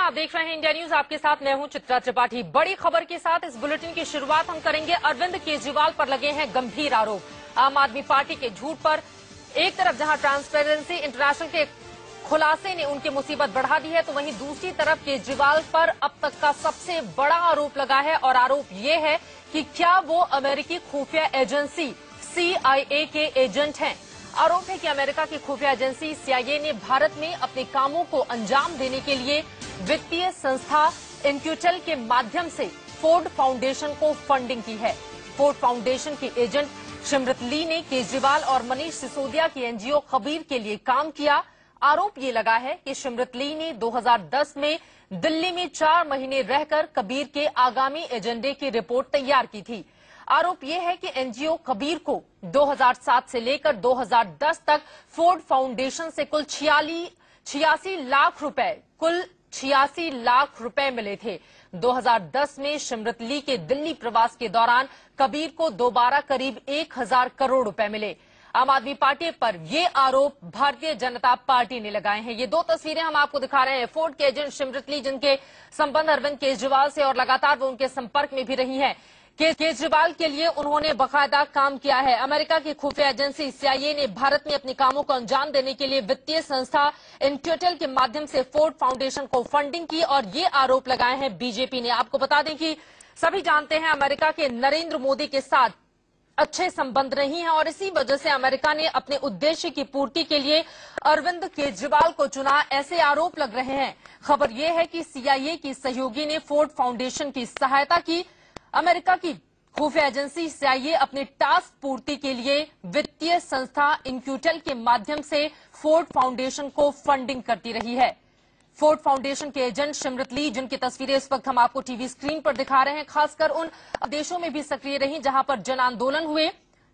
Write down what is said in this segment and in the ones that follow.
आप देख रहे हैं इंडिया न्यूज। आपके साथ मैं हूं चित्रा त्रिपाठी। बड़ी खबर के साथ इस बुलेटिन की शुरुआत हम करेंगे। अरविंद केजरीवाल पर लगे हैं गंभीर आरोप। आम आदमी पार्टी के झूठ पर एक तरफ जहां ट्रांसपेरेंसी इंटरनेशनल के खुलासे ने उनकी मुसीबत बढ़ा दी है, तो वहीं दूसरी तरफ केजरीवाल पर अब तक का सबसे बड़ा आरोप लगा है। और आरोप ये है कि क्या वो अमेरिकी खुफिया एजेंसी CIA के एजेंट हैं। आरोप है कि अमेरिका की खुफिया एजेंसी CIA ने भारत में अपने कामों को अंजाम देने के लिए वित्तीय संस्था इन्क्यूटेल के माध्यम से फोर्ड फाउंडेशन को फंडिंग की है। फोर्ड फाउंडेशन की एजेंट सिमरत ली ने केजरीवाल और मनीष सिसोदिया की NGO कबीर के लिए काम किया। आरोप ये लगा है कि सिमरत ली ने 2010 में दिल्ली में 4 महीने रहकर कबीर के आगामी एजेंडे की रिपोर्ट तैयार की थी। आरोप यह है कि NGO कबीर को 2007 से लेकर 2010 तक फोर्ड फाउंडेशन से कुल 86 लाख रुपए मिले थे। 2010 में सिमरत ली के दिल्ली प्रवास के दौरान कबीर को दोबारा करीब 1000 करोड़ रुपए मिले। आम आदमी पार्टी पर ये आरोप भारतीय जनता पार्टी ने लगाए हैं। ये 2 तस्वीरें हम आपको दिखा रहे हैं। फोर्ड के एजेंट सिमरत ली, जिनके संबंध अरविंद केजरीवाल से और लगातार वो उनके संपर्क में भी रही हैं। केजरीवाल के लिए उन्होंने बाकायदा काम किया है। अमेरिका की खुफिया एजेंसी CIA ने भारत में अपने कामों को अंजाम देने के लिए वित्तीय संस्था इन्क्यूटेल के माध्यम से फोर्ड फाउंडेशन को फंडिंग की और ये आरोप लगाए हैं बीजेपी ने। आपको बता दें कि सभी जानते हैं अमेरिका के नरेंद्र मोदी के साथ अच्छे संबंध नहीं है और इसी वजह से अमेरिका ने अपने उद्देश्य की पूर्ति के लिए अरविंद केजरीवाल को चुना, ऐसे आरोप लग रहे हैं। खबर यह है कि CIA की सहयोगी ने फोर्ड फाउंडेशन की सहायता की। अमेरिका की खुफिया एजेंसी CIA अपने टास्क पूर्ति के लिए वित्तीय संस्था इन्क्यूटेल के माध्यम से फोर्ड फाउंडेशन को फंडिंग करती रही है। फोर्ड फाउंडेशन के एजेंट सिमरत ली, जिनकी तस्वीरें इस वक्त हम आपको टीवी स्क्रीन पर दिखा रहे हैं, खासकर उन देशों में भी सक्रिय रही जहां पर जन आंदोलन हुए।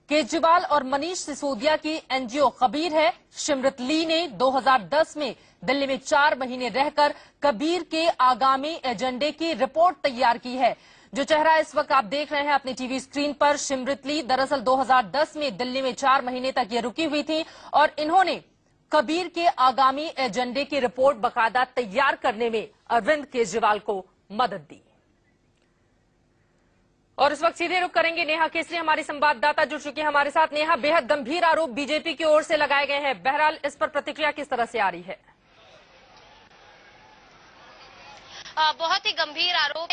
केजरीवाल और मनीष सिसोदिया की NGO कबीर है। सिमरत ली ने 2010 में दिल्ली में 4 महीने रहकर कबीर के आगामी एजेंडे की रिपोर्ट तैयार की है। जो चेहरा इस वक्त आप देख रहे हैं अपनी टीवी स्क्रीन पर, सिमरत ली दरअसल 2010 में दिल्ली में 4 महीने तक ये रुकी हुई थी और इन्होंने कबीर के आगामी एजेंडे की रिपोर्ट बाकायदा तैयार करने में अरविंद केजरीवाल को मदद दी। और इस वक्त सीधे रुख करेंगे नेहा केसरी, हमारी संवाददाता जुड़ चुकी है हमारे साथ। नेहा, बेहद गंभीर आरोप बीजेपी की ओर से लगाए गए हैं। बहरहाल इस पर प्रतिक्रिया किस तरह से आ रही है? बहुत ही गंभीर आरोप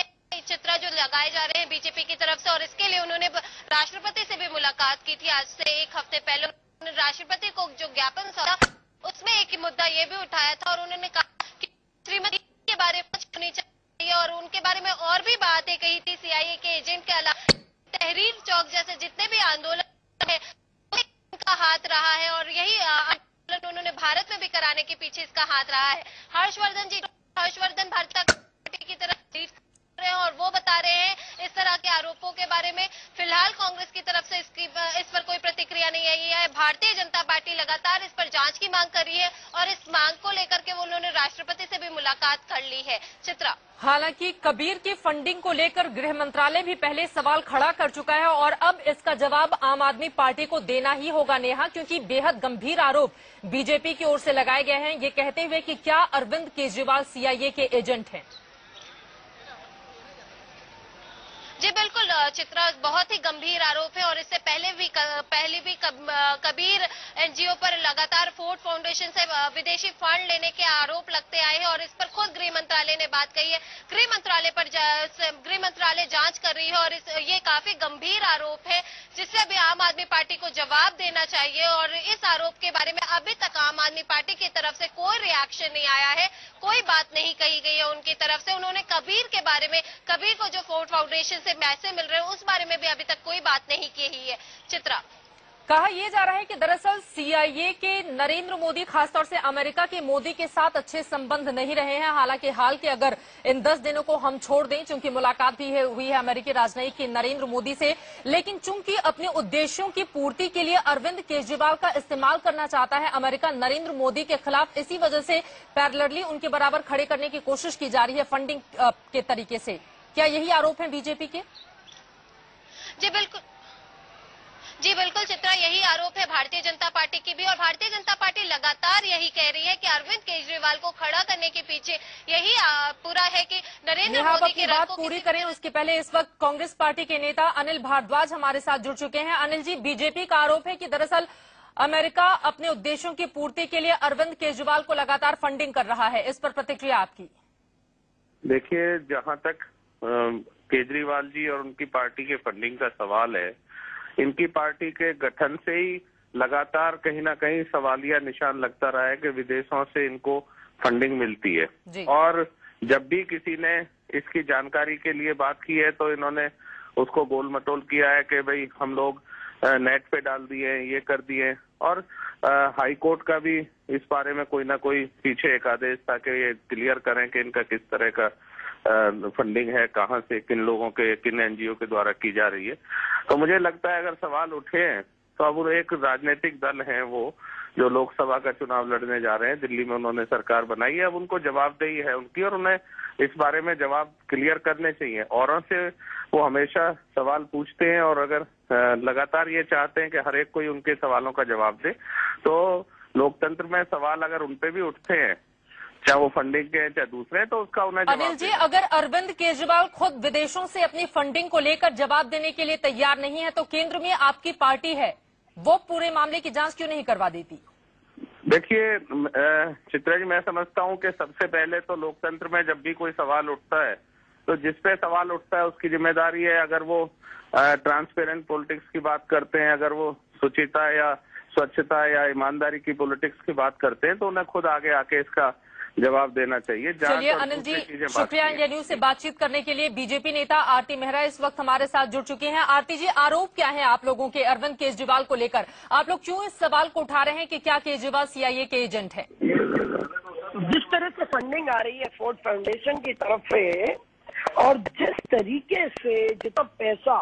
चित्रा जो लगाए जा रहे हैं बीजेपी की तरफ से, और इसके लिए उन्होंने राष्ट्रपति से भी मुलाकात की थी। आज से 1 हफ्ते पहले उन्होंने राष्ट्रपति को जो ज्ञापन सौंपा उसमें एक मुद्दा ये भी उठाया था और उन्होंने कहा कि श्रीमती के बारे में कुछ होनी चाहिए और उनके बारे में और भी बातें कही थी। CIA के एजेंट के अलावा तहरीर चौक जैसे जितने भी आंदोलन है उनका हाथ रहा है और यही आंदोलन उन्होंने भारत में भी कराने के पीछे इसका हाथ रहा है। हर्षवर्धन भारतीय पार्टी की तरफ और वो बता रहे हैं इस तरह के आरोपों के बारे में। फिलहाल कांग्रेस की तरफ से इस पर कोई प्रतिक्रिया नहीं आई है। भारतीय जनता पार्टी लगातार इस पर जांच की मांग कर रही है और इस मांग को लेकर के उन्होंने राष्ट्रपति से भी मुलाकात कर ली है। चित्रा, हालांकि कबीर की फंडिंग को लेकर गृह मंत्रालय भी पहले सवाल खड़ा कर चुका है और अब इसका जवाब आम आदमी पार्टी को देना ही होगा नेहा, क्योंकि बेहद गंभीर आरोप बीजेपी की ओर से लगाए गए हैं, ये कहते हुए कि क्या अरविंद केजरीवाल CIA के एजेंट हैं। जी बिल्कुल चित्रा, बहुत ही गंभीर आरोप है और इससे पहले भी कबीर NGO पर लगातार फोर्ड फाउंडेशन से विदेशी फंड लेने के आरोप लगते आए हैं और इस पर खुद गृह मंत्रालय ने बात कही है। गृह मंत्रालय जांच कर रही है और ये काफी गंभीर आरोप है जिससे अभी आम आदमी पार्टी को जवाब देना चाहिए। और इस आरोप के बारे में अभी तक आम आदमी पार्टी की तरफ से कोई रिएक्शन नहीं आया है, कोई बात नहीं कही गई है उनकी तरफ से। उन्होंने कबीर के बारे में, कबीर को जो फोर्ड फाउंडेशन से पैसे मिल रहे हैं उस बारे में भी अभी तक कोई बात नहीं की है। चित्रा, कहा यह जा रहा है कि दरअसल CIA के नरेंद्र मोदी, खासतौर से अमेरिका के मोदी के साथ अच्छे संबंध नहीं रहे हैं। हालांकि हाल के अगर इन 10 दिनों को हम छोड़ दें, चूंकि मुलाकात भी हुई है अमेरिकी राजनयिक की नरेंद्र मोदी से, लेकिन चूंकि अपने उद्देश्यों की पूर्ति के लिए अरविंद केजरीवाल का इस्तेमाल करना चाहता है अमेरिका नरेंद्र मोदी के खिलाफ, इसी वजह से पैरेलली उनके बराबर खड़े करने की कोशिश की जा रही है फंडिंग के तरीके से। क्या यही आरोप है बीजेपी के? जी बिल्कुल जी बिल्कुल चित्रा, यही आरोप है भारतीय जनता पार्टी की भी, और भारतीय जनता पार्टी लगातार यही कह रही है कि अरविंद केजरीवाल को खड़ा करने के पीछे यही पूरा है कि नरेंद्र मोदी के बात पूरी करें उसके पहले इस वक्त कांग्रेस पार्टी के नेता अनिल भारद्वाज हमारे साथ जुड़ चुके हैं। अनिल जी, बीजेपी का आरोप है कि दरअसल अमेरिका अपने उद्देश्यों की पूर्ति के लिए अरविंद केजरीवाल को लगातार फंडिंग कर रहा है, इस पर प्रतिक्रिया आपकी? देखिए, जहां तक केजरीवाल जी और उनकी पार्टी के फंडिंग का सवाल है, इनकी पार्टी के गठन से ही लगातार कहीं ना कहीं सवालिया निशान लगता रहा है कि विदेशों से इनको फंडिंग मिलती है। और जब भी किसी ने इसकी जानकारी के लिए बात की है तो इन्होंने उसको गोल मटोल किया है कि भाई हम लोग नेट पे डाल दिए, ये कर दिए। और हाई कोर्ट का भी इस बारे में कोई ना कोई पीछे एक आदेश ताकि ये क्लियर करें कि इनका किस तरह का फंडिंग है, कहां से, किन लोगों के, किन एनजीओ के द्वारा की जा रही है। तो मुझे लगता है अगर सवाल उठे हैं तो अब वो एक राजनीतिक दल है वो जो लोकसभा का चुनाव लड़ने जा रहे हैं, दिल्ली में उन्होंने सरकार बनाई है, अब उनको जवाबदेही है उनकी और उन्हें इस बारे में जवाब क्लियर करने चाहिए। औरों से वो हमेशा सवाल पूछते हैं और अगर लगातार ये चाहते हैं कि हर एक कोई उनके सवालों का जवाब दे, तो लोकतंत्र में सवाल अगर उन पे भी उठते हैं, चाहे वो फंडिंग के हैं चाहे दूसरे, तो उसका उन्हें जवाब। अनिल जी, अगर अरविंद केजरीवाल खुद विदेशों से अपनी फंडिंग को लेकर जवाब देने के लिए तैयार नहीं है तो केंद्र में आपकी पार्टी है, वो पूरे मामले की जांच क्यों नहीं करवा देती? देखिए चित्रा जी, मैं समझता हूं कि सबसे पहले तो लोकतंत्र में जब भी कोई सवाल उठता है तो जिस पे सवाल उठता है उसकी जिम्मेदारी है, अगर वो ट्रांसपेरेंट पॉलिटिक्स की बात करते हैं, अगर वो शुचिता या स्वच्छता या ईमानदारी की पॉलिटिक्स की बात करते हैं, तो उन्हें खुद आगे आके इसका जवाब देना चाहिए। चलिए अनिल जी, शुक्रिया इंडिया न्यूज से बातचीत करने के लिए। बीजेपी नेता आरती मेहरा इस वक्त हमारे साथ जुड़ चुके हैं। आरती जी, आरोप क्या है आप लोगों के अरविंद केजरीवाल को लेकर? आप लोग क्यों इस सवाल को उठा रहे हैं कि क्या केजरीवाल सीआईए के एजेंट है? जिस तरह से फंडिंग आ रही है फोर्ड फाउंडेशन की तरफ से और जिस तरीके से जितना पैसा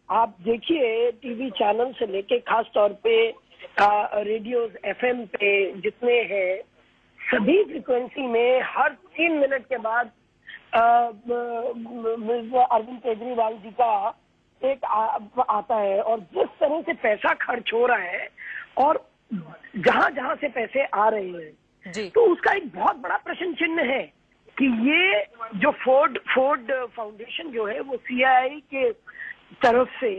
आप देखिए टीवी चैनल से लेके खास तौर पे रेडियोज एफएम पे जितने हैं, सभी फ्रीक्वेंसी में हर 3 मिनट के बाद अरविंद केजरीवाल जी का एक आता है। और जिस तरह से पैसा खर्च हो रहा है और जहां जहां से पैसे आ रहे हैं जी, तो उसका एक बहुत बड़ा प्रश्न चिन्ह है कि ये जो फोर्ड फाउंडेशन जो है वो सीआईए के तरफ से,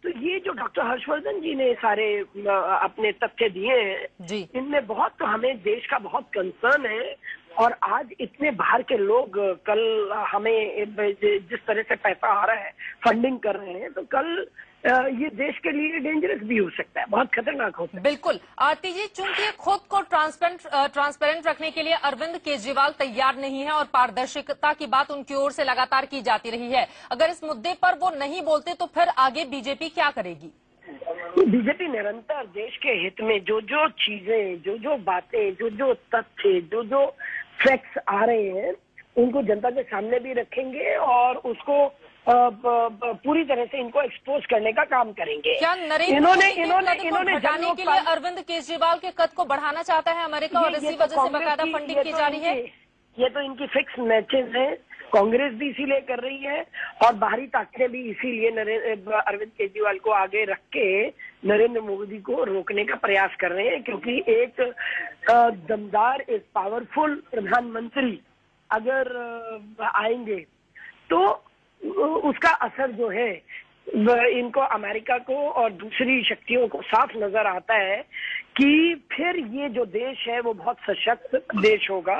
तो ये जो डॉक्टर हर्षवर्धन जी ने सारे अपने तथ्य दिए हैं, इनमें बहुत, तो हमें देश का बहुत कंसर्न है। और आज इतने बाहर के लोग कल हमें जिस तरह से पैसा आ रहा है, फंडिंग कर रहे हैं, तो कल ये देश के लिए डेंजरस भी हो सकता है, बहुत खतरनाक हो सकता है। बिल्कुल आरती जी, चूंकि खुद को ट्रांसपेरेंट रखने के लिए अरविंद केजरीवाल तैयार नहीं है और पारदर्शिता की बात उनकी ओर से लगातार की जाती रही है, अगर इस मुद्दे पर वो नहीं बोलते तो फिर आगे बीजेपी क्या करेगी? बीजेपी निरंतर देश के हित में जो जो चीजें, जो जो बातें, जो जो तथ्य, जो जो फैक्ट्स आ रहे हैं, उनको जनता के सामने भी रखेंगे और उसको पूरी तरह से इनको एक्सपोज करने का काम करेंगे। क्या इन्होंने हटाने के लिए अरविंद केजरीवाल के कद को बढ़ाना चाहता है अमेरिका और इसी वजह से बकायदा फंडिंग की जा रही है? ये तो इनकी फिक्स मैचेस हैं, कांग्रेस भी इसीलिए कर रही है और बाहरी ताकतें भी इसीलिए अरविंद केजरीवाल को आगे रख के नरेंद्र मोदी को रोकने का प्रयास कर रहे हैं, क्योंकि एक दमदार, एक पावरफुल प्रधानमंत्री अगर आएंगे तो उसका असर जो है इनको, अमेरिका को और दूसरी शक्तियों को साफ नजर आता है कि फिर ये जो देश है वो बहुत सशक्त देश होगा।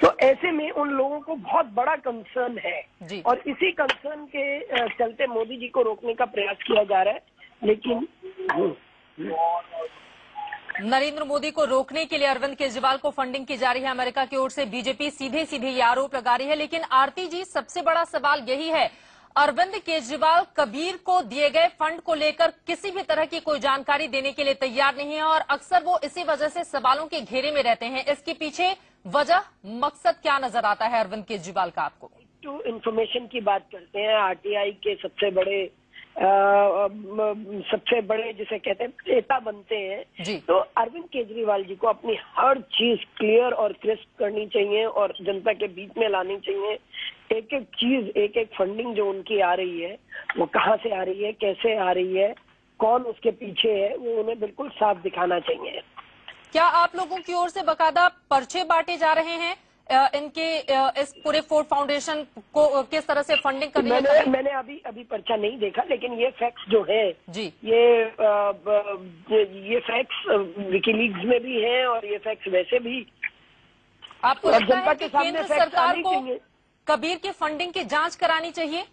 तो ऐसे में उन लोगों को बहुत बड़ा कंसर्न है और इसी कंसर्न के चलते मोदी जी को रोकने का प्रयास किया जा रहा है। लेकिन नरेंद्र मोदी को रोकने के लिए अरविंद केजरीवाल को फंडिंग की जा रही है अमेरिका की ओर से, बीजेपी सीधे ये आरोप लगा रही है। लेकिन आरती जी, सबसे बड़ा सवाल यही है, अरविंद केजरीवाल कबीर को दिए गए फंड को लेकर किसी भी तरह की कोई जानकारी देने के लिए तैयार नहीं है और अक्सर वो इसी वजह से सवालों के घेरे में रहते हैं। इसके पीछे वजह, मकसद क्या नजर आता है अरविंद केजरीवाल का आपको? तो इन्फॉर्मेशन की बात करते हैं, आरटीआई के सबसे बड़े जिसे कहते हैं नेता बनते हैं, तो अरविंद केजरीवाल जी को अपनी हर चीज क्लियर और क्रिस्प करनी चाहिए और जनता के बीच में लानी चाहिए। एक एक चीज, एक एक फंडिंग जो उनकी आ रही है वो कहाँ से आ रही है, कैसे आ रही है, कौन उसके पीछे है वो उन्हें बिल्कुल साफ दिखाना चाहिए। क्या आप लोगों की ओर से बकायदा पर्चे बांटे जा रहे हैं इनके इस पूरे फोर्ड फाउंडेशन को किस तरह से फंडिंग करनी है? मैंने अभी पर्चा नहीं देखा, लेकिन ये फैक्ट्स जो है जी, ये फैक्ट्स विकीलीक्स में भी हैं और ये फैक्ट्स वैसे भी आपको लगता है के कि सामने केंद्र फैक्ट्स सरकार आने को चाहिए। कबीर की फंडिंग की जांच करानी चाहिए?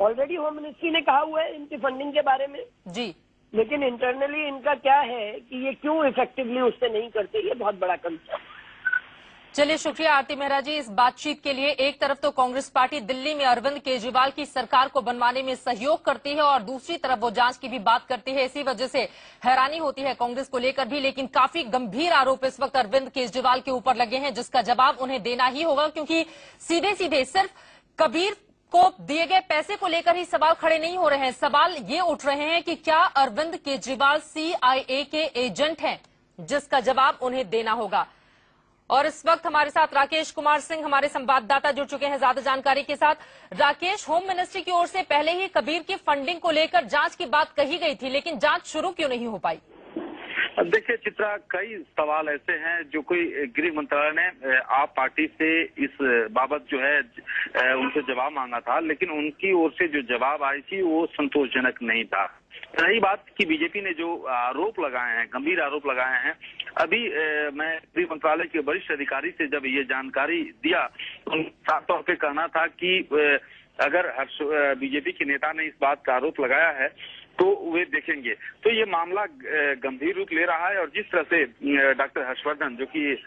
ऑलरेडी होम मिनिस्ट्री ने कहा हुआ है इनकी फंडिंग के बारे में, जी, लेकिन इंटरनली इनका क्या है कि ये क्यों इफेक्टिवली उससे नहीं करते, ये बहुत बड़ा कंसर्न। चलिए, शुक्रिया आरती मेहरा जी इस बातचीत के लिए। एक तरफ तो कांग्रेस पार्टी दिल्ली में अरविंद केजरीवाल की सरकार को बनवाने में सहयोग करती है और दूसरी तरफ वो जांच की भी बात करती है। इसी वजह से हैरानी होती है कांग्रेस को लेकर भी, लेकिन काफी गंभीर आरोप इस वक्त अरविंद केजरीवाल के ऊपर लगे हैं, जिसका जवाब उन्हें देना ही होगा, क्योंकि सीधे सीधे सिर्फ कबीर को दिए गए पैसे को लेकर ही सवाल खड़े नहीं हो रहे हैं। सवाल ये उठ रहे हैं कि क्या अरविंद केजरीवाल CIA के एजेंट हैं, जिसका जवाब उन्हें देना होगा। और इस वक्त हमारे साथ राकेश कुमार सिंह हमारे संवाददाता जुड़ चुके हैं ज्यादा जानकारी के साथ। राकेश, होम मिनिस्ट्री की ओर से पहले ही कबीर की फंडिंग को लेकर जांच की बात कही गई थी, लेकिन जांच शुरू क्यों नहीं हो पाई? देखिए चित्रा, कई सवाल ऐसे हैं जो कोई गृह मंत्रालय ने आप पार्टी से इस बाबत जो है उनसे जवाब मांगा था, लेकिन उनकी ओर से जो जवाब आई थी वो संतोषजनक नहीं था। रही बात कि बीजेपी ने जो आरोप लगाए हैं, गंभीर आरोप लगाए हैं, अभी मैं गृह मंत्रालय के वरिष्ठ अधिकारी से जब ये जानकारी दिया तो साफ तौर पे कहना था कि अगर बीजेपी के नेता ने इस बात का आरोप लगाया है तो वे देखेंगे। तो ये मामला गंभीर रूप ले रहा है और जिस तरह से डॉक्टर हर्षवर्धन जो कि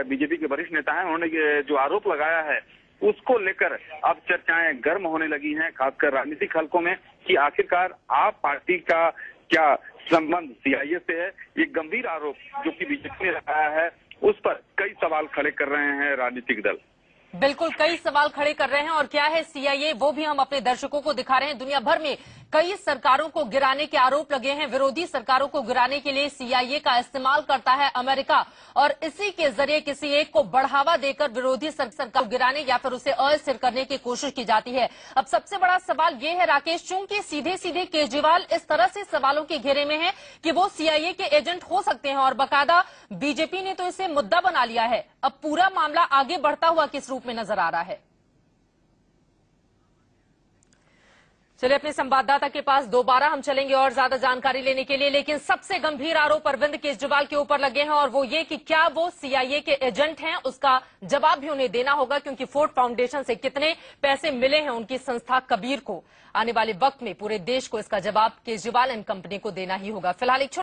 बीजेपी के वरिष्ठ नेता हैं, उन्होंने जो आरोप लगाया है उसको लेकर अब चर्चाएं गर्म होने लगी हैं, खासकर राजनीतिक हलकों में, कि आखिरकार आप पार्टी का क्या संबंध CIA से है। ये गंभीर आरोप जो कि बीजेपी ने लगाया है उस पर कई सवाल खड़े कर रहे हैं राजनीतिक दल। बिल्कुल, कई सवाल खड़े कर रहे हैं। और क्या है CIA, वो भी हम अपने दर्शकों को दिखा रहे हैं। दुनिया भर में कई सरकारों को गिराने के आरोप लगे हैं। विरोधी सरकारों को गिराने के लिए CIA का इस्तेमाल करता है अमेरिका, और इसी के जरिए किसी एक को बढ़ावा देकर विरोधी सरकार को गिराने या फिर उसे अस्थिर करने की कोशिश की जाती है। अब सबसे बड़ा सवाल ये है राकेश, चूंकि सीधे सीधे केजरीवाल इस तरह से सवालों के घेरे में है कि वो CIA के एजेंट हो सकते हैं, और बाकायदा बीजेपी ने तो इसे मुद्दा बना लिया है। अब पूरा मामला आगे बढ़ता हुआ किस रूप में नजर आ रहा है? चलिए, अपने संवाददाता के पास दोबारा हम चलेंगे और ज्यादा जानकारी लेने के लिए, लेकिन सबसे गंभीर आरोप अरविंद केजरीवाल के ऊपर लगे हैं और वो ये कि क्या वो CIA के एजेंट हैं, उसका जवाब भी उन्हें देना होगा, क्योंकि फोर्ड फाउंडेशन से कितने पैसे मिले हैं उनकी संस्था कबीर को। आने वाले वक्त में पूरे देश को इसका जवाब केजरीवाल एंड कंपनी को देना ही होगा। फिलहाल एक